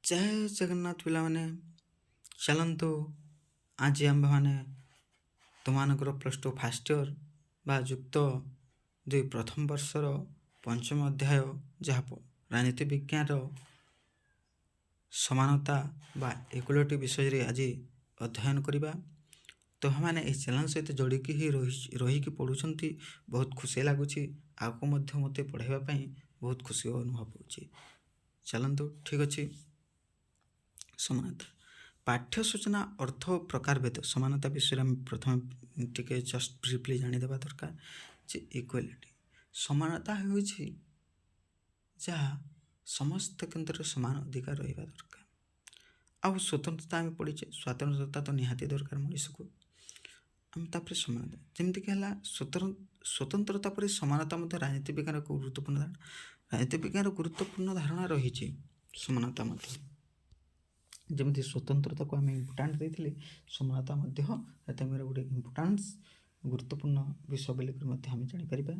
ଜୟ ଜଗନ୍ନାଥ ପିଲାମାନେ, ଚାଲନ୍ତୁ ଆଜି ଆମ୍ଭେମାନେ ତୁମମାନଙ୍କର +2 ଫାର୍ଷ୍ଟ ଇୟର୍ ବା ଯୁକ୍ତ 2 ପ୍ରଥମ ବର୍ଷର ପଞ୍ଚମ ଅଧ୍ୟାୟ ଯାହା ରାଜନୀତି ବିଜ୍ଞାନର ସମାନତା ବା ଇକ୍ୱାଲିଟି ବିଷୟରେ ଆଜି ଅଧ୍ୟୟନ କରିବା। ତୁମେମାନେ ଏହି ଚ୍ୟାନେଲ୍ ସହିତ ଯୋଡ଼ିକି ହିଁ ରହିକି ପଢ଼ୁଛନ୍ତି, ବହୁତ ଖୁସି ଲାଗୁଛି। ଆଗକୁ ମଧ୍ୟ ମୋତେ ପଢ଼ାଇବା ପାଇଁ ବହୁତ ଖୁସି ଅନୁଭବ ହେଉଛି। ଚାଲନ୍ତୁ, ଠିକ୍ ଅଛି। ସମାନତା ପାଠ୍ୟ ସୂଚନା ଅର୍ଥ ଓ ପ୍ରକାରଭେଦ ସମାନତା ବିଷୟରେ ଆମେ ପ୍ରଥମେ ଟିକେ ଜଷ୍ଟ ବ୍ରିଫଲି ଜାଣିଦେବା ଦରକାର ଯେ ଇକ୍ୱାଲିଟି ସମାନତା ହେଉଛି ଯାହା ସମସ୍ତ କେନ୍ଦ୍ରରେ ସମାନ ଅଧିକାର ରହିବା ଦରକାର। ଆଉ ସ୍ୱତନ୍ତ୍ରତା ଆମେ ପଢ଼ିଛେ, ସ୍ୱାତନ୍ତ୍ରତା ତ ନିହାତି ଦରକାର ମଣିଷକୁ। ଆମେ ତାପରେ ସମାନତା ଯେମିତିକି ହେଲା ସ୍ୱତନ୍ତ୍ରତା ପରେ ସମାନତା ମଧ୍ୟ ରାଜନୀତି ବିଜ୍ଞାନର ଏକ ଗୁରୁତ୍ୱପୂର୍ଣ୍ଣ ଧାରଣା। ରାଜନୀତି ବିଜ୍ଞାନର ଗୁରୁତ୍ୱପୂର୍ଣ୍ଣ ଧାରଣା ରହିଛି ସମାନତା ମଧ୍ୟ। ଯେମିତି ସ୍ୱତନ୍ତ୍ରତାକୁ ଆମେ ଇମ୍ପୋର୍ଟାଣ୍ଟ ଦେଇଥିଲେ, ସମାନତା ମଧ୍ୟ ତାଙ୍କର ଗୋଟେ ଇମ୍ପୋର୍ଟାନ୍ସ ଗୁରୁତ୍ୱପୂର୍ଣ୍ଣ ବିଷୟ ବୋଲିକରି ମଧ୍ୟ ଆମେ ଜାଣିପାରିବା।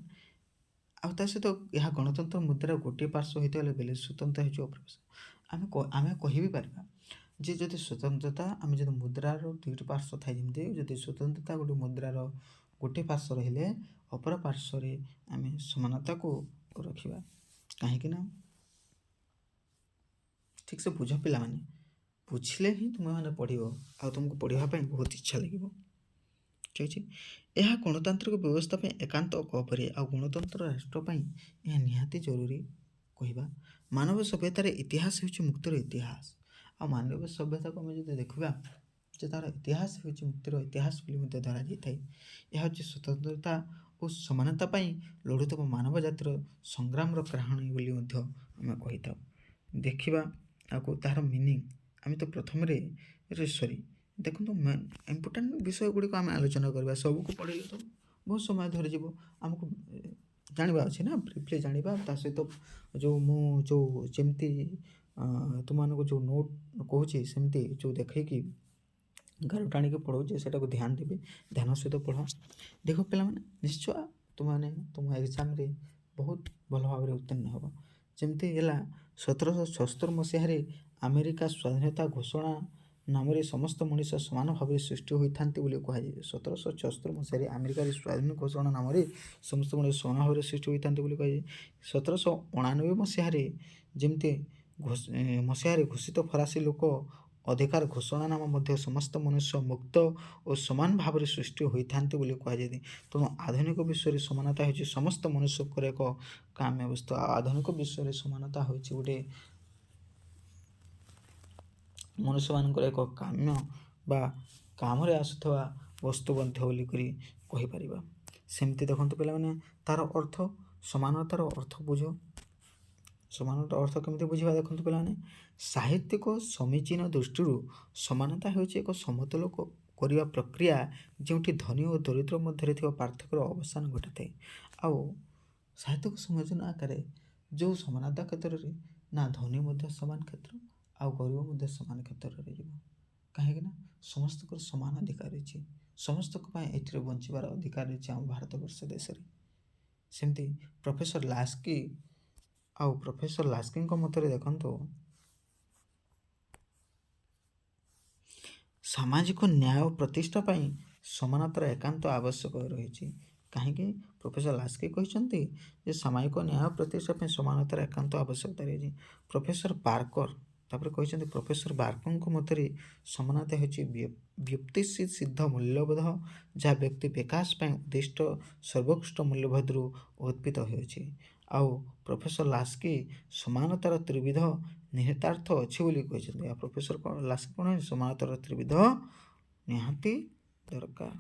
ଆଉ ତା ସହିତ ଏହା ଗଣତନ୍ତ୍ର ମୁଦ୍ରାର ଗୋଟିଏ ପାର୍ଶ୍ୱ ହୋଇଥିବା ବେଳେ ସ୍ୱତନ୍ତ୍ରତା ହେଉଛି ଅପ୍ରବେଶ। ଆମେ କହିବି ପାରିବା ଯେ ଯଦି ସ୍ୱତନ୍ତ୍ରତା ଆମେ ଯଦି ମୁଦ୍ରାର ଦୁଇଟି ପାର୍ଶ୍ୱ ଥାଏ, ଯେମିତି ଯଦି ସ୍ୱତନ୍ତ୍ରତା ଗୋଟେ ମୁଦ୍ରାର ଗୋଟିଏ ପାର୍ଶ୍ୱ ରହିଲେ ଅପର ପାର୍ଶ୍ୱରେ ଆମେ ସମାନତାକୁ ରଖିବା। କାହିଁକି ନା ଠିକ୍ସେ ବୁଝ ପିଲାମାନେ, ବୁଝିଲେ ହିଁ ତୁମେମାନେ ପଢ଼ିବ ଆଉ ତୁମକୁ ପଢ଼ିବା ପାଇଁ ବହୁତ ଇଚ୍ଛା ଲାଗିବ। ଠିକ୍ ଅଛି। ଏହା ଗଣତାନ୍ତ୍ରିକ ବ୍ୟବସ୍ଥା ପାଇଁ ଏକାନ୍ତ ଅପରିହାର୍ଯ୍ୟ ଆଉ ଗଣତନ୍ତ୍ର ରାଷ୍ଟ୍ର ପାଇଁ ଏହା ନିହାତି ଜରୁରୀ କହିବା। ମାନବ ସଭ୍ୟତାର ଇତିହାସ ହେଉଛି ମୁକ୍ତିର ଇତିହାସ। ଆଉ ମାନବ ସଭ୍ୟତାକୁ ଆମେ ଯଦି ଦେଖିବା ଯେ ତା'ର ଇତିହାସ ହେଉଛି ମୁକ୍ତିର ଇତିହାସ ବୋଲି ମଧ୍ୟ ଧରାଯାଇଥାଏ। ଏହା ହେଉଛି ସ୍ୱତନ୍ତ୍ରତା ଓ ସମାନତା ପାଇଁ ଲଢ଼ୁଥିବା ମାନବ ଜାତିର ସଂଗ୍ରାମର କାହାଣୀ ବୋଲି ମଧ୍ୟ ଆମେ କହିଥାଉ। ଦେଖିବା ଆଗକୁ ତାହାର ମିନିଂ। ଆମେ ତ ପ୍ରଥମରେ ଦେଖନ୍ତୁ ଇମ୍ପୋର୍ଟାଣ୍ଟ ବିଷୟ ଗୁଡ଼ିକ ଆମେ ଆଲୋଚନା କରିବା। ସବୁକୁ ପଢ଼ିଲେ ତ ବହୁତ ସମୟ ଧରିଯିବ। ଆମକୁ ଜାଣିବା ଅଛି ନା, ବ୍ରିଫଲି ଜାଣିବା। ତା ସହିତ ଯେମିତି ତୁମମାନଙ୍କୁ ଯେଉଁ ନୋଟ୍ କହୁଛି ସେମିତି ଯେଉଁ ଦେଖେଇକି ଗାରଟା ଆଣିକି ପଢ଼ଉଛି ସେଇଟାକୁ ଧ୍ୟାନ ଦେବେ, ଧ୍ୟାନ ସହିତ ପଢ଼। ଦେଖ ପିଲାମାନେ, ନିଶ୍ଚୟ ତୁମମାନେ ତୁମ ଏକ୍ଜାମ୍ରେ ବହୁତ ଭଲ ଭାବରେ ଉତ୍ତୀର୍ଣ୍ଣ ହେବ। ଯେମିତି ହେଲା 1776 ମସିହାରେ ଆମେରିକା ସ୍ୱାଧୀନତା ଘୋଷଣା ନାମରେ ସମସ୍ତ ମଣିଷ ସମାନ ଭାବରେ ସୃଷ୍ଟି ହୋଇଥାନ୍ତି ବୋଲି କୁହାଯାଏ। 1776 ମସିହାରେ ଆମେରିକାରେ ସ୍ୱାଧୀନ ଘୋଷଣା ନାମରେ ସମସ୍ତ ମଣିଷ ସମାନ ଭାବରେ ସୃଷ୍ଟି ହୋଇଥାନ୍ତି ବୋଲି କୁହାଯାଏ। 1789 ମସିହାରେ ଘୋଷିତ ଫରାସୀ ଲୋକ ଅଧିକାର ଘୋଷଣାନାମା ମଧ୍ୟ ସମସ୍ତ ମନୁଷ୍ୟ ମୁକ୍ତ ଓ ସମାନ ଭାବରେ ସୃଷ୍ଟି ହୋଇଥାନ୍ତି ବୋଲି କୁହାଯାଏ। ତେଣୁ ଆଧୁନିକ ବିଶ୍ୱରେ ସମାନତା ହେଉଛି ସମସ୍ତ ମନୁଷ୍ୟଙ୍କର ଏକ କାମ୍ୟ ବସ୍ତୁ। ଆଉ ଆଧୁନିକ ବିଶ୍ୱରେ ସମାନତା ହେଉଛି ଗୋଟେ ମନୁଷ୍ୟମାନଙ୍କର ଏକ କାମ୍ୟ ବା କାମରେ ଆସୁଥିବା ବସ୍ତୁ ମଧ୍ୟ ବୋଲିକରି କହିପାରିବା। ସେମିତି ଦେଖନ୍ତୁ ପିଲାମାନେ, ତା'ର ଅର୍ଥ, ସମାନତାର ଅର୍ଥ ବୁଝ। ସମାନତାର ଅର୍ଥ କେମିତି ବୁଝିବା ଦେଖନ୍ତୁ ପିଲାମାନେ। ସାହିତ୍ୟିକ ସମୀଚୀନ ଦୃଷ୍ଟିରୁ ସମାନତା ହେଉଛି ଏକ ସମତୁଲ କରିବା ପ୍ରକ୍ରିୟା ଯେଉଁଠି ଧନୀ ଓ ଦରିଦ୍ର ମଧ୍ୟରେ ଥିବା ପାର୍ଥକ୍ୟର ଅବସାନ ଘଟିଥାଏ। ଆଉ ସାହିତ୍ୟିକ ସମୀଚୀନ ଆକାରରେ ଯେଉଁ ସମାନତା କ୍ଷେତ୍ରରେ ନା ଧନୀ ମଧ୍ୟ ସମାନ କ୍ଷେତ୍ର ଆଉ ଗରିବ ମଧ୍ୟ ସମାନ କ୍ଷେତ୍ରରେ ଯିବ। କାହିଁକିନା ସମସ୍ତଙ୍କର ସମାନ ଅଧିକାର ଅଛି, ସମସ୍ତଙ୍କ ପାଇଁ ଏଥିରେ ବଞ୍ଚିବାର ଅଧିକାର ଅଛି ଆମ ଭାରତବର୍ଷ ଦେଶରେ। ସେମିତି ପ୍ରଫେସର ଲାସ୍କିଙ୍କ ମତରେ ଦେଖନ୍ତୁ, ସାମାଜିକ ନ୍ୟାୟ ପ୍ରତିଷ୍ଠା ପାଇଁ ସମାନତାର ଏକାନ୍ତ ଆବଶ୍ୟକ ରହିଛି। କାହିଁକି ପ୍ରଫେସର ଲାସ୍କି କହିଛନ୍ତି ଯେ ସାମାଜିକ ନ୍ୟାୟ ପ୍ରତିଷ୍ଠା ପାଇଁ ସମାନତାର ଏକାନ୍ତ ଆବଶ୍ୟକତା ରହିଛି। ପ୍ରଫେସର ବାର୍କଙ୍କ ମତରେ ସମାନତା ହେଉଛି ବ୍ୟକ୍ତି ସିଦ୍ଧ ମୂଲ୍ୟବୋଧ ଯାହା ବ୍ୟକ୍ତି ବିକାଶ ପାଇଁ ଉଦ୍ଦିଷ୍ଟ ସର୍ବୋତ୍କୃଷ୍ଟ ମୂଲ୍ୟବୋଧରୁ ଉଦ୍ଭିତ ହେଉଛି। ଆଉ ପ୍ରଫେସର ଲାସ୍କି ସମାନତାର ତ୍ରିବିଧ ନିହିତାର୍ଥ ଅଛି ବୋଲି କହିଛନ୍ତି। ଆଉ ପ୍ରଫେସର ଲାସ୍କି କ'ଣ, ସମାନତାର ତ୍ରିବିଧ ନିହାତି ଦରକାର।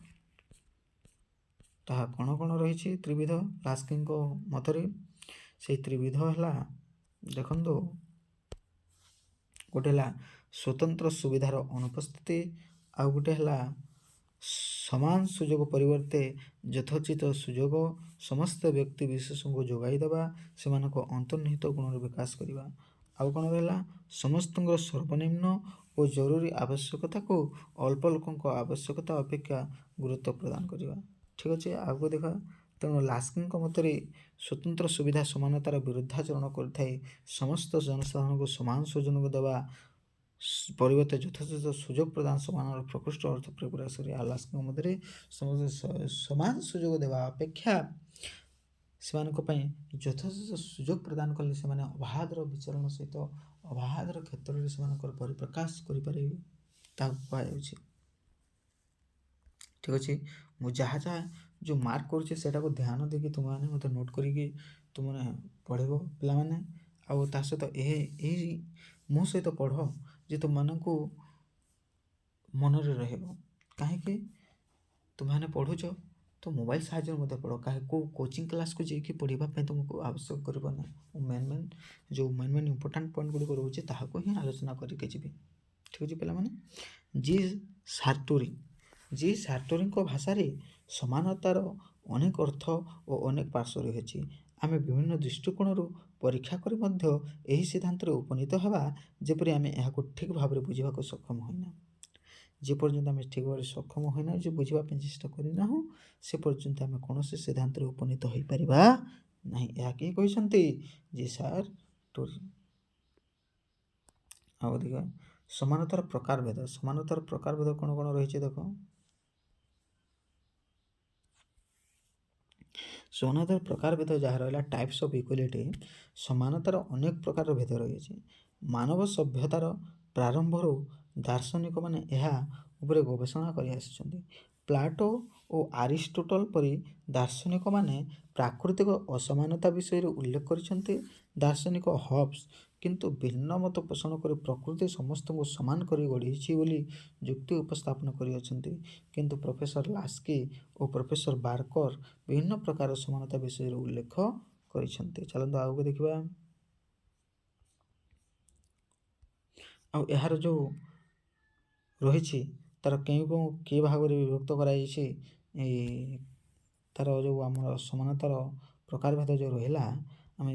ତାହା କ'ଣ କ'ଣ ରହିଛି ତ୍ରିବିଧ ଲାସ୍କିଙ୍କ ମତରେ? ସେଇ ତ୍ରିବିଧ ହେଲା, ଦେଖନ୍ତୁ, ଗୋଟେ ହେଲା ସ୍ୱତନ୍ତ୍ର ସୁବିଧାର ଅନୁପସ୍ଥିତି, ଆଉ ଗୋଟେ ହେଲା ସମାନ ସୁଯୋଗ ପରିବର୍ତ୍ତେ ଯଥୋଚିତ ସୁଯୋଗ ସମସ୍ତ ବ୍ୟକ୍ତି ବିଶେଷଙ୍କୁ ଯୋଗାଇ ଦେବା, ସେମାନଙ୍କ ଅନ୍ତର୍ନିହିତ ଗୁଣର ବିକାଶ କରିବା। ଆଉ କ'ଣ ରହିଲା, ସମସ୍ତଙ୍କର ସର୍ବନିମ୍ନ ଓ ଜରୁରୀ ଆବଶ୍ୟକତାକୁ ଅଳ୍ପ ଲୋକଙ୍କ ଆବଶ୍ୟକତା ଅପେକ୍ଷା ଗୁରୁତ୍ୱ ପ୍ରଦାନ କରିବା। ଠିକ୍ ଅଛି, ଆଗକୁ ଦେଖିବା। ତେଣୁ ଲାସ୍କିଙ୍କ ମତରେ ସ୍ୱତନ୍ତ୍ର ସୁବିଧା ସମାନତାର ବିରୁଦ୍ଧାଚରଣ କରିଥାଏ। ସମସ୍ତ ଜନସାଧାରଣଙ୍କୁ ସମାନ ସୁଯୋଗ ଦେବା ପରିବର୍ତ୍ତେ ଯଥାଯଥ ସୁଯୋଗ ପ୍ରଦାନ ସମାନର ପ୍ରକୃଷ୍ଟ ଅର୍ଥ ପରିପ୍ରକାଶରେ ଆଲାସ୍କଙ୍କ ମଧ୍ୟରେ ସମସ୍ତେ ସମାନ ସୁଯୋଗ ଦେବା ଅପେକ୍ଷା ସେମାନଙ୍କ ପାଇଁ ଯଥାଯଥ ସୁଯୋଗ ପ୍ରଦାନ କଲେ ସେମାନେ ଅବାଧର ବିଚରଣ ସହିତ ଅବାଧର କ୍ଷେତ୍ରରେ ସେମାନଙ୍କର ପରିପ୍ରକାଶ କରିପାରିବେ ତାହାକୁ କୁହାଯାଉଛି। ଠିକ୍ ଅଛି, ମୁଁ ଯାହା ଯେଉଁ ମାର୍କ କରୁଛି ସେଇଟାକୁ ଧ୍ୟାନ ଦେଇକି ତୁମେମାନେ ମୋତେ ନୋଟ୍ କରିକି ତୁମମାନେ ପଢ଼ିବ ପିଲାମାନେ। ଆଉ ତା ସହିତ ଏହି ମୋ ସହିତ ପଢ଼ ଯେ ତୁମମାନଙ୍କୁ ମନରେ ରହିବ। କାହିଁକି ତୁମମାନେ ପଢ଼ୁଛ ତ ମୋବାଇଲ ସାହାଯ୍ୟରେ ମଧ୍ୟ ପଢ଼, କେଉଁ କୋଚିଂ କ୍ଲାସ୍କୁ ଯାଇକି ପଢ଼ିବା ପାଇଁ ତୁମକୁ ଆବଶ୍ୟକ କରିବ ନାହିଁ। ମୁଁ ଯେଉଁ ମେନ୍ ଇମ୍ପୋର୍ଟାଣ୍ଟ ପଏଣ୍ଟ ଗୁଡ଼ିକ ରହୁଛି ତାହାକୁ ହିଁ ଆଲୋଚନା କରିକି ଯିବି। ଠିକ୍ ଅଛି ପିଲାମାନେ। ଜି ସାର୍ଟୋରିଙ୍କ ଭାଷାରେ ସମାନତାର ଅନେକ ଅର୍ଥ ଓ ଅନେକ ପାର୍ଶ୍ୱ ରହିଛି। ଆମେ ବିଭିନ୍ନ ଦୃଷ୍ଟିକୋଣରୁ ପରୀକ୍ଷା କରି ମଧ୍ୟ ଏହି ସିଦ୍ଧାନ୍ତରେ ଉପନୀତ ହେବା ଯେପରି ଆମେ ଏହାକୁ ଠିକ୍ ଭାବରେ ବୁଝିବାକୁ ସକ୍ଷମ ହୋଇନା। ଯେପର୍ଯ୍ୟନ୍ତ ଆମେ ଠିକ୍ ଭାବରେ ସକ୍ଷମ ହୋଇନାହୁଁ ଯେ ବୁଝିବା ପାଇଁ ଚେଷ୍ଟା କରିନାହୁଁ ସେ ପର୍ଯ୍ୟନ୍ତ ଆମେ କୌଣସି ସିଦ୍ଧାନ୍ତରେ ଉପନୀତ ହୋଇପାରିବା ନାହିଁ। ଏହା କିଏ କହିଛନ୍ତି? ଜି ସାର୍ଟୋରି। ଆଉ ଅଧିକ ସମାନତାର ପ୍ରକାରଭେଦ। ସମାନତାର ପ୍ରକାରଭେଦ କ'ଣ କ'ଣ ରହିଛି ଦେଖ। ସମାନତାର ପ୍ରକାରଭେଦ ଯାହା ରହିଲା ଟାଇପ୍ସ ଅଫ୍ ଇକ୍ୱାଲିଟି। ସମାନତାର ଅନେକ ପ୍ରକାରର ଭେଦ ରହିଛି। ମାନବ ସଭ୍ୟତାର ପ୍ରାରମ୍ଭରୁ ଦାର୍ଶନିକମାନେ ଏହା ଉପରେ ଗବେଷଣା କରି ଆସିଛନ୍ତି। ପ୍ଲାଟୋ ଓ ଆରିଷ୍ଟୋଟଲ ପରି ଦାର୍ଶନିକମାନେ ପ୍ରାକୃତିକ ଅସମାନତା ବିଷୟରେ ଉଲ୍ଲେଖ କରିଛନ୍ତି। ଦାର୍ଶନିକ ହବ୍ସ କିନ୍ତୁ ଭିନ୍ନ ମତ ପୋଷଣ କରି ପ୍ରକୃତି ସମସ୍ତଙ୍କୁ ସମାନ କରି ଗଢ଼ିଛି ବୋଲି ଯୁକ୍ତି ଉପସ୍ଥାପନ କରିଅଛନ୍ତି। କିନ୍ତୁ ପ୍ରଫେସର ଲାସ୍କି ଓ ପ୍ରଫେସର ବାର୍କର ବିଭିନ୍ନ ପ୍ରକାର ସମାନତା ବିଷୟରେ ଉଲ୍ଲେଖ କରିଛନ୍ତି। ଚାଲନ୍ତୁ ଆଗକୁ ଦେଖିବା। ଆଉ ଏହାର ଯେଉଁ ରହିଛି ତାର କି ଭାବରେ ବିଭକ୍ତ କରାଯାଇଛି, ତାର ଯେଉଁ ଆମର ସମାନତାର ପ୍ରକାରଭେଦ ଯେଉଁ ରହିଲା ଆମେ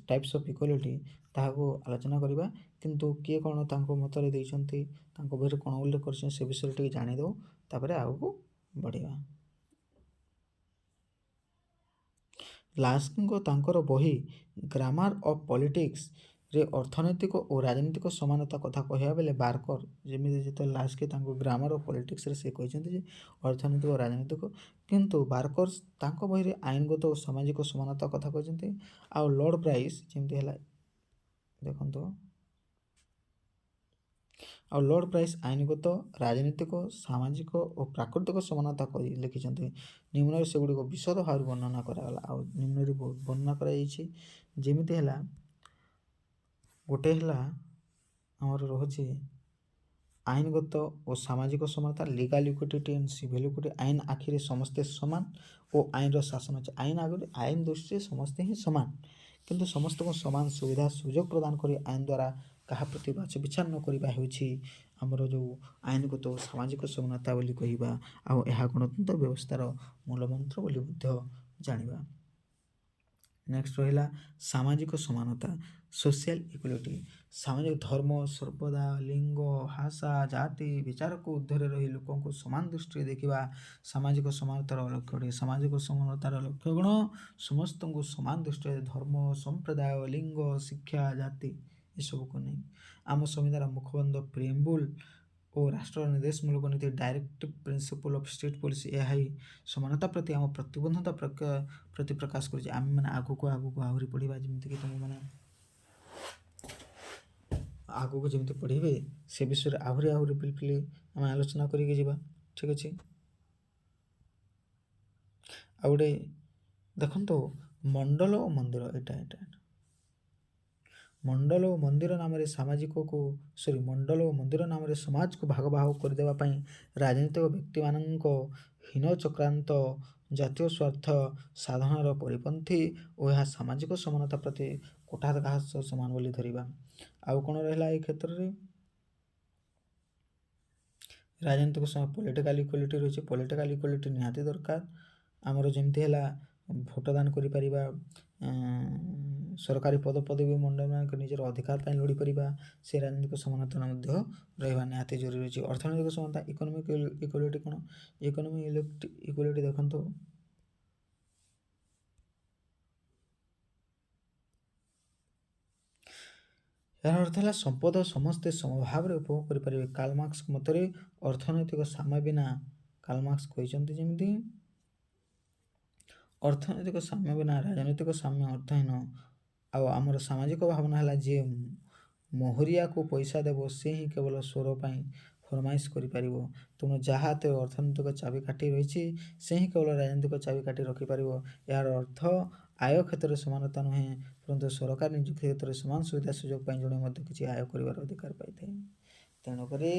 ଟାଇପ୍ସ ଅଫ୍ ଇକ୍ୱାଲିଟି ତାହାକୁ ଆଲୋଚନା କରିବା। କିନ୍ତୁ କିଏ କ'ଣ ତାଙ୍କ ମତରେ ଦେଇଛନ୍ତି, ତାଙ୍କ ବହିରେ କ'ଣ ଉଲ୍ଲେଖ କରିଛନ୍ତି ସେ ବିଷୟରେ ଟିକେ ଜାଣିଦେଉ, ତାପରେ ଆଗକୁ ବଢ଼ିବା। ଲାସ୍କିଙ୍କ ତାଙ୍କର ବହି ଗ୍ରାମାର ଅଫ୍ ପଲିଟିକ୍ସରେ ଅର୍ଥନୈତିକ ଓ ରାଜନୈତିକ ସମାନତା କଥା କହିବା ବେଳେ ବାର୍କର ଯେମିତି ଯେତେବେଳେ ଲାସ୍କି ତାଙ୍କୁ ଗ୍ରାମାର ଅଫ୍ ପଲିଟିକ୍ସରେ ସେ କହିଛନ୍ତି ଯେ ଅର୍ଥନୈତିକ ଓ ରାଜନୈତିକ, କିନ୍ତୁ ବାର୍କର ତାଙ୍କ ବହିରେ ଆଇନଗତ ଓ ସାମାଜିକ ସମାନତା କଥା କହିଛନ୍ତି। ଆଉ ଲର୍ଡ଼ ବ୍ରାଇସ୍ ଯେମିତି ହେଲା ଦେଖନ୍ତୁ, ଆଉ ଲର୍ଡ଼ ବ୍ରାଇସ୍ ଆଇନଗତ, ରାଜନୈତିକ, ସାମାଜିକ ଓ ପ୍ରାକୃତିକ ସମାନତା କରି ଲେଖିଛନ୍ତି। ନିମ୍ନରେ ସେଗୁଡ଼ିକ ବିଶଦ ଭାବରେ ବର୍ଣ୍ଣନା କରାଗଲା। ଆଉ ନିମ୍ନରେ ବର୍ଣ୍ଣନା କରାଯାଇଛି ଯେମିତି ହେଲା ଗୋଟେ ହେଲା ଆମର ରହୁଛି ଆଇନଗତ ଓ ସାମାଜିକ ସମାନତା, legal equality and civil equality. ଆଇନ ଆଖିରେ ସମସ୍ତେ ସମାନ ଓ ଆଇନର ଶାସନ ଅଛି। ଆଇନ ଦୃଷ୍ଟିରେ ସମସ୍ତେ ହିଁ ସମାନ, କିନ୍ତୁ ସମସ୍ତଙ୍କୁ ସମାନ ସୁବିଧା ସୁଯୋଗ ପ୍ରଦାନ କରି ଆଇନ ଦ୍ୱାରା କାହା ପ୍ରତି ବାଛ ବିଚାର ନ କରିବା ହେଉଛି ଆମର ଯେଉଁ ଆଇନଗତ ଓ ସାମାଜିକ ସମାନତା ବୋଲି କହିବା। ଆଉ ଏହା ଗଣତନ୍ତ୍ର ବ୍ୟବସ୍ଥାର ମୂଳମନ୍ତ୍ର ବୋଲି ମଧ୍ୟ ଜାଣିବା। ନେକ୍ସଟ ରହିଲା ସାମାଜିକ ସମାନତା, ସୋସିଆଲ ଇକ୍ୱାଲିଟି। ସାମାଜିକ ଧର୍ମ, ସମ୍ପ୍ରଦାୟ, ଲିଙ୍ଗ, ଭାଷା, ଜାତି ବିଚାରକୁ ଊର୍ଦ୍ଧ୍ୱରେ ରହି ଲୋକଙ୍କୁ ସମାନ ଦୃଷ୍ଟିରେ ଦେଖିବା ସାମାଜିକ ସମାନତାର ଲକ୍ଷ୍ୟ ଅଟେ। ସାମାଜିକ ସମାନତାର ଲକ୍ଷ୍ୟ କ'ଣ? ସମସ୍ତଙ୍କୁ ସମାନ ଦୃଷ୍ଟିରେ ଧର୍ମ, ସମ୍ପ୍ରଦାୟ, ଲିଙ୍ଗ, ଶିକ୍ଷା, ଜାତି ଏସବୁକୁ ନେଇ। ଆମ ସମ୍ବିଧାନର ମୁଖବନ୍ଧ ପ୍ରିଏମ୍ବୁଲ ଓ ରାଷ୍ଟ୍ରର ନିର୍ଦ୍ଦେଶମୂଳକ ନୀତି ଡାଇରେକ୍ଟିଭ ପ୍ରିନ୍ସିପଲ ଅଫ୍ ଷ୍ଟେଟ୍ ପଲିସି ଏହା ହିଁ ସମାନତା ପ୍ରତି ଆମ ପ୍ରତିବଦ୍ଧତା ପ୍ରତି ପ୍ରକାଶ କରୁଛି। ଆମେମାନେ ଆଗକୁ ଆହୁରି ପଢ଼ିବା, ଯେମିତିକି ତୁମେମାନେ ଆଗକୁ ଯେମିତି ପଢ଼ିବେ ସେ ବିଷୟରେ ଆହୁରି ପିଲି ଆମେ ଆଲୋଚନା କରିକି ଯିବା। ଠିକ୍ ଅଛି। ଆଉ ଗୋଟେ ଦେଖନ୍ତୁ ମଣ୍ଡଳ ଓ ମନ୍ଦିର, ଏଇଟା ମଣ୍ଡଳ ଓ ମନ୍ଦିର ନାମରେ ମଣ୍ଡଳ ଓ ମନ୍ଦିର ନାମରେ ସମାଜକୁ ଭାଗ କରିଦେବା ପାଇଁ ରାଜନୈତିକ ବ୍ୟକ୍ତିମାନଙ୍କ ହୀନ ଚକ୍ରାନ୍ତ ଜାତୀୟ ସ୍ୱାର୍ଥ ସାଧନାର ପରିପନ୍ଥୀ ଓ ଏହା ସାମାଜିକ ସମାନତା ପ୍ରତି କୁଠାରଘାତ ସମାନ ବୋଲି ଧରିବା। ଆଉ କ'ଣ ରହିଲା ଏହି କ୍ଷେତ୍ରରେ? ରାଜନୈତିକ ପଲିଟିକାଲ ଇକ୍ୱାଲିଟି ରହିଛି। ପଲିଟିକାଲ ଇକ୍ୱାଲିଟି ନିହାତି ଦରକାର। ଆମର ଯେମିତି ହେଲା ଭୋଟ ଦାନ କରିପାରିବା, ସରକାରୀ ପଦପଦବୀ ମଣ୍ଡଳମାନଙ୍କ ନିଜର ଅଧିକାର ପାଇଁ ଲଢ଼ିପାରିବା, ସେ ରାଜନୈତିକ ସମାନତା ମଧ୍ୟ ରହିବା ନିହାତି ଜରୁରୀ ରହିଛି। ଅର୍ଥନୈତିକ ସମାନତା, ଇକୋନୋମିକ ଇକ୍ୱାଲିଟି କ'ଣ? ଇକୋନୋମିକ ଇକ୍ୱାଲିଟି ଦେଖନ୍ତୁ ଏହାର ଅର୍ଥ ହେଲା ସମ୍ପଦ ସମସ୍ତେ ସମଭାବରେ ଉପଭୋଗ କରିପାରିବେ। କାର୍ଲ ମାର୍କ୍ସଙ୍କ ମତରେ ଅର୍ଥନୈତିକ ସାମ୍ୟ ବିନା, କାର୍ଲ ମାର୍କ୍ସ କହିଛନ୍ତି ଯେମିତି ଅର୍ଥନୈତିକ ସାମ୍ୟ ବିନା ରାଜନୈତିକ ସାମ୍ୟ ଅର୍ଥହୀନ। ଆଉ ଆମର ସାମାଜିକ ଭାବନା ହେଲା ଯିଏ ମୋହରିଆକୁ ପଇସା ଦେବ ସେ ହିଁ କେବଳ ସ୍ୱର ପାଇଁ ଫରମାଇଶ କରିପାରିବ। ତେଣୁ ଯାହା ହାତରେ ଅର୍ଥନୈତିକ ଚାବିକାଠି ରହିଛି ସେ ହିଁ କେବଳ ରାଜନୈତିକ ଚାବିକାଠି ରଖିପାରିବ। ଏହାର ଅର୍ଥ ଆୟ କ୍ଷେତ୍ରରେ ସମାନତା ନୁହେଁ, ପରନ୍ତୁ ସରକାର ନିଯୁକ୍ତି କ୍ଷେତ୍ରରେ ସମାନ ସୁବିଧା ସୁଯୋଗ ପାଇଁ ଜଣେ ମଧ୍ୟ କିଛି ଆୟ କରିବାର ଅଧିକାର ପାଇଥାଏ। ତେଣୁକରି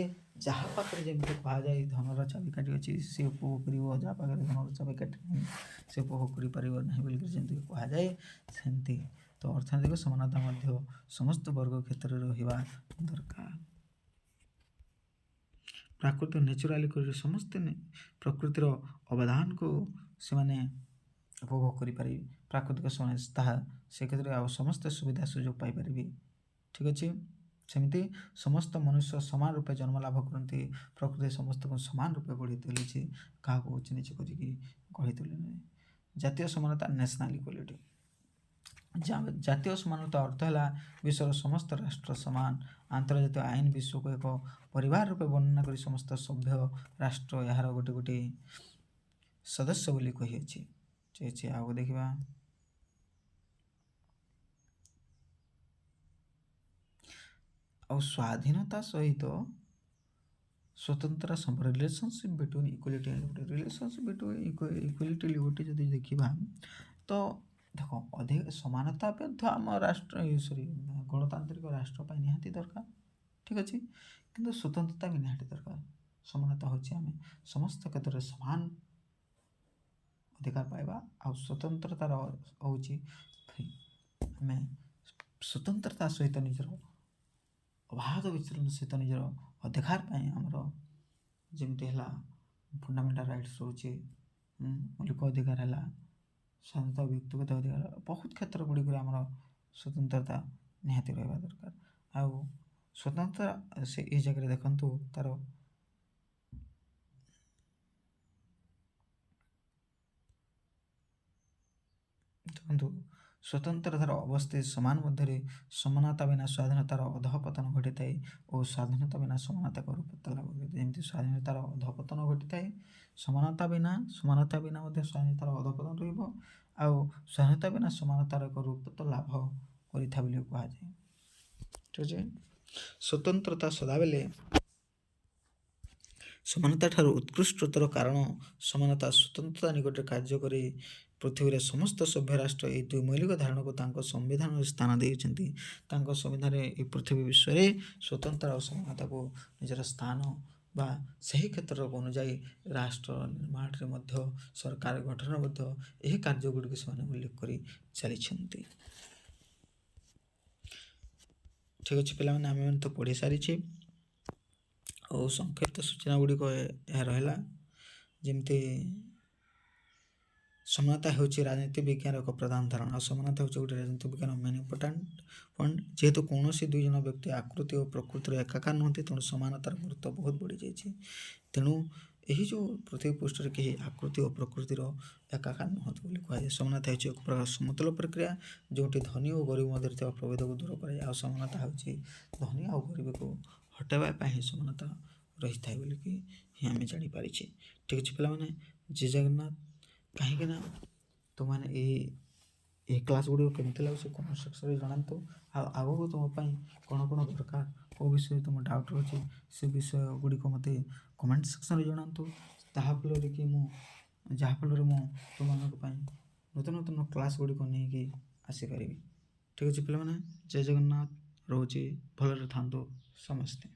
ଯାହା ପାଖରେ ଯେମିତି କୁହାଯାଏ ଧନର ଚାବିକାଠି ଅଛି ସେ ଉପଭୋଗ କରିବ, ଯାହା ପାଖରେ ଧନର ଚାବିକାଠି ନାହିଁ ସେ ଉପଭୋଗ କରିପାରିବ ନାହିଁ ବୋଲିକରି ଯେମିତି କୁହାଯାଏ, ସେମିତି ତ ଅର୍ଥନୈତିକ ସମାନତା ମଧ୍ୟ ସମସ୍ତ ବର୍ଗ କ୍ଷେତ୍ରରେ ରହିବା ଦରକାର। ପ୍ରାକୃତିକ ନ୍ୟାଚୁରାଲି କରି ସମସ୍ତେ ପ୍ରକୃତିର ଅବଦାନକୁ ସେମାନେ ଉପଭୋଗ କରିପାରିବେ। ପ୍ରାକୃତିକ ତାହା ସେ କ୍ଷେତ୍ରରେ ଆଉ ସମସ୍ତେ ସୁବିଧା ସୁଯୋଗ ପାଇପାରିବେ। ଠିକ୍ ଅଛି। ସେମିତି ସମସ୍ତ ମନୁଷ୍ୟ ସମାନ ରୂପେ ଜନ୍ମ ଲାଭ କରନ୍ତି। ପ୍ରକୃତି ସମସ୍ତଙ୍କୁ ସମାନ ରୂପେ ଗଢ଼ି ତୋଳିଛି, କାହାକୁ ଉଚ୍ଚ ନିଚ କରିକି ଗଢ଼ି ତୋଳିନି। ଜାତୀୟ ସମାନତା ନ୍ୟାସନାଲ ଇକ୍ୱାଲିଟି। ଜାତୀୟ ସମାନତା ଅର୍ଥ ହେଲା ବିଶ୍ୱର ସମସ୍ତ ରାଷ୍ଟ୍ର ସମାନ। ଆନ୍ତର୍ଜାତିକ ଆଇନ ବିଶ୍ୱକୁ ଏକ ପରିବାର ରୂପେ ବର୍ଣ୍ଣନା କରି ସମସ୍ତ ସଭ୍ୟ ରାଷ୍ଟ୍ର ଏହାର ଗୋଟେ ଗୋଟେ ସଦସ୍ୟ ବୋଲି କହିଅଛି। ଠିକ୍ ଅଛି, ଆଉ ଦେଖିବା ଆଉ ସ୍ୱାଧୀନତା ସହିତ ସ୍ୱତନ୍ତ୍ର ସମ୍ପର୍କ relationship between equality and liberty. Relationship between equality liberty ଯଦି ଦେଖିବା ତ ଦେଖ ଅଧିକ ସମାନତା ମଧ୍ୟ ଆମ ରାଷ୍ଟ୍ର ଗଣତାନ୍ତ୍ରିକ ରାଷ୍ଟ୍ର ପାଇଁ ନିହାତି ଦରକାର। ଠିକ୍ ଅଛି, କିନ୍ତୁ ସ୍ୱତନ୍ତ୍ରତା ବି ନିହାତି ଦରକାର। ସମାନତା ହେଉଛି ଆମେ ସମସ୍ତ କ୍ଷେତ୍ରରେ ସମାନ ଅଧିକାର ପାଇବା, ଆଉ ସ୍ୱତନ୍ତ୍ରତାର ହେଉଛି ଆମେ ସ୍ୱତନ୍ତ୍ରତା ସହିତ ନିଜର ଅବାଧ ବିଚରଣ ସହିତ ନିଜର ଅଧିକାର ପାଇଁ ଆମର ଯେମିତି ହେଲା ଫଣ୍ଡାମେଣ୍ଟାଲ ରାଇଟ୍ସ ରହୁଛି, ମୌଳିକ ଅଧିକାର ହେଲା, ସ୍ୱାଧୀନତା ବ୍ୟକ୍ତିଗତ ଅଧିକାର, ବହୁତ କ୍ଷେତ୍ର ଗୁଡ଼ିକରେ ଆମର ସ୍ୱତନ୍ତ୍ରତା ନିହାତି ରହିବା ଦରକାର। ଆଉ ସ୍ୱତନ୍ତ୍ର ସେ ଏଇ ଜାଗାରେ ଦେଖନ୍ତୁ ତାର ଦେଖନ୍ତୁ ସ୍ୱତନ୍ତ୍ରତାର ଅବସ୍ଥିତି ସମାନ ମଧ୍ୟରେ ସମାନତା ବିନା ସ୍ୱାଧୀନତାର ଅଧଃପତନ ଘଟିଥାଏ ଓ ସ୍ୱାଧୀନତା ବିନା ସମାନତାକୁ ରୂପତା ଲାଭ କରିଥାଏ। ଯେମିତି ସ୍ୱାଧୀନତାର ଅଧଃପତନ ଘଟିଥାଏ, ସମାନତା ବିନା ମଧ୍ୟ ସ୍ୱାଧୀନତାର ଅଧଃପତନ ରହିବ, ଆଉ ସ୍ୱାଧୀନତା ବିନା ସମାନତାର ଏକ ରୂପତ ଲାଭ କରିଥାଏ ବୋଲି କୁହାଯାଏ। ଠିକ୍ ଅଛି। ସ୍ୱତନ୍ତ୍ରତା ସଦାବେଳେ ସମାନତା ଠାରୁ ଉତ୍କୃଷ୍ଟତର, କାରଣ ସମାନତା ସ୍ୱତନ୍ତ୍ରତା ନିକଟରେ କାର୍ଯ୍ୟ କରି ପୃଥିବୀରେ ସମସ୍ତ ସଭ୍ୟ ରାଷ୍ଟ୍ର ଏହି ଦୁଇ ମୌଳିକ ଧାରଣାକୁ ତାଙ୍କ ସମ୍ବିଧାନରେ ସ୍ଥାନ ଦେଇଛନ୍ତି। ତାଙ୍କ ସମ୍ବିଧାନରେ ଏହି ପୃଥିବୀ ବିଶ୍ୱରେ ସ୍ୱତନ୍ତ୍ର ଆଉ ସମାନତାକୁ ନିଜର ସ୍ଥାନ ବା ସେହି କ୍ଷେତ୍ରର ଅନୁଯାୟୀ ରାଷ୍ଟ୍ର ନିର୍ମାଣରେ ମଧ୍ୟ ସରକାର ଗଠନରେ ମଧ୍ୟ ଏହି କାର୍ଯ୍ୟ ଗୁଡ଼ିକୁ ସେମାନେ ଉଲ୍ଲେଖ କରି ଚାଲିଛନ୍ତି। ଠିକ୍ ଅଛି ପିଲାମାନେ, ଆମେମାନେ ତ ପଢ଼ି ସାରିଛେ ଆଉ ସଂକ୍ଷିପ୍ତ ସୂଚନା ଗୁଡ଼ିକ ଏହା ରହିଲା। ଯେମିତି ସମାନତା ହେଉଛି ରାଜନୀତି ବିଜ୍ଞାନର ଏକ ପ୍ରଧାନ ଧାରଣା। ଆଉ ସମାନତା ହେଉଛି ଗୋଟେ ରାଜନୀତି ବିଜ୍ଞାନ ମେନ୍ ଇମ୍ପୋର୍ଟାଣ୍ଟ ପଏଣ୍ଟ। ଯେହେତୁ କୌଣସି ଦୁଇ ଜଣ ବ୍ୟକ୍ତି ଆକୃତି ଓ ପ୍ରକୃତିର ଏକାକାର ନୁହନ୍ତି, ତେଣୁ ସମାନତାର ଗୁରୁତ୍ୱ ବହୁତ ବଢ଼ିଯାଇଛି। ତେଣୁ ଏହି ଯେଉଁ ପୃଥିବୀ ପୃଷ୍ଠରେ କେହି ଆକୃତି ଓ ପ୍ରକୃତିର ଏକାକାର ନୁହନ୍ତି ବୋଲି କୁହାଯାଏ। ସମାନତା ହେଉଛି ଏକ ପ୍ରକାର ସମତୁଲ ପ୍ରକ୍ରିୟା ଯେଉଁଠି ଧନୀ ଓ ଗରିବ ମଧ୍ୟରେ ଥିବା ପ୍ରଭେଦକୁ ଦୂର କରାଯାଏ। ଆଉ ସମାନତା ହେଉଛି ଧନୀ ଆଉ ଗରିବକୁ ହଟାଇବା ପାଇଁ ହିଁ ସମାନତା ରହିଥାଏ ବୋଲିକି ହିଁ ଆମେ ଜାଣିପାରିଛେ। ଠିକ୍ ଅଛି ପିଲାମାନେ, ଜୟ ଜଗନ୍ନାଥ। କାହିଁକିନା ତୁମମାନେ ଏହି କ୍ଲାସ୍ ଗୁଡ଼ିକ କେମିତି ଲାଗୁଛି କମେଣ୍ଟ ସେକ୍ସନରେ ଜଣାନ୍ତୁ। ଆଉ ଆଗକୁ ତୁମ ପାଇଁ କ'ଣ ଦରକାର, କେଉଁ ବିଷୟରେ ତୁମ ଡାଉଟ୍ ରହୁଛି ସେ ବିଷୟ ଗୁଡ଼ିକ ମୋତେ କମେଣ୍ଟ ସେକ୍ସନରେ ଜଣାନ୍ତୁ। ଯାହାଫଳରେ ମୁଁ ତୁମମାନଙ୍କ ପାଇଁ ନୂତନ କ୍ଲାସ୍ ଗୁଡ଼ିକ ନେଇକି ଆସିପାରିବି। ଠିକ୍ ଅଛି ପିଲାମାନେ, ଜୟ ଜଗନ୍ନାଥ। ରହୁଛି, ଭଲରେ ଥାନ୍ତୁ ସମସ୍ତେ।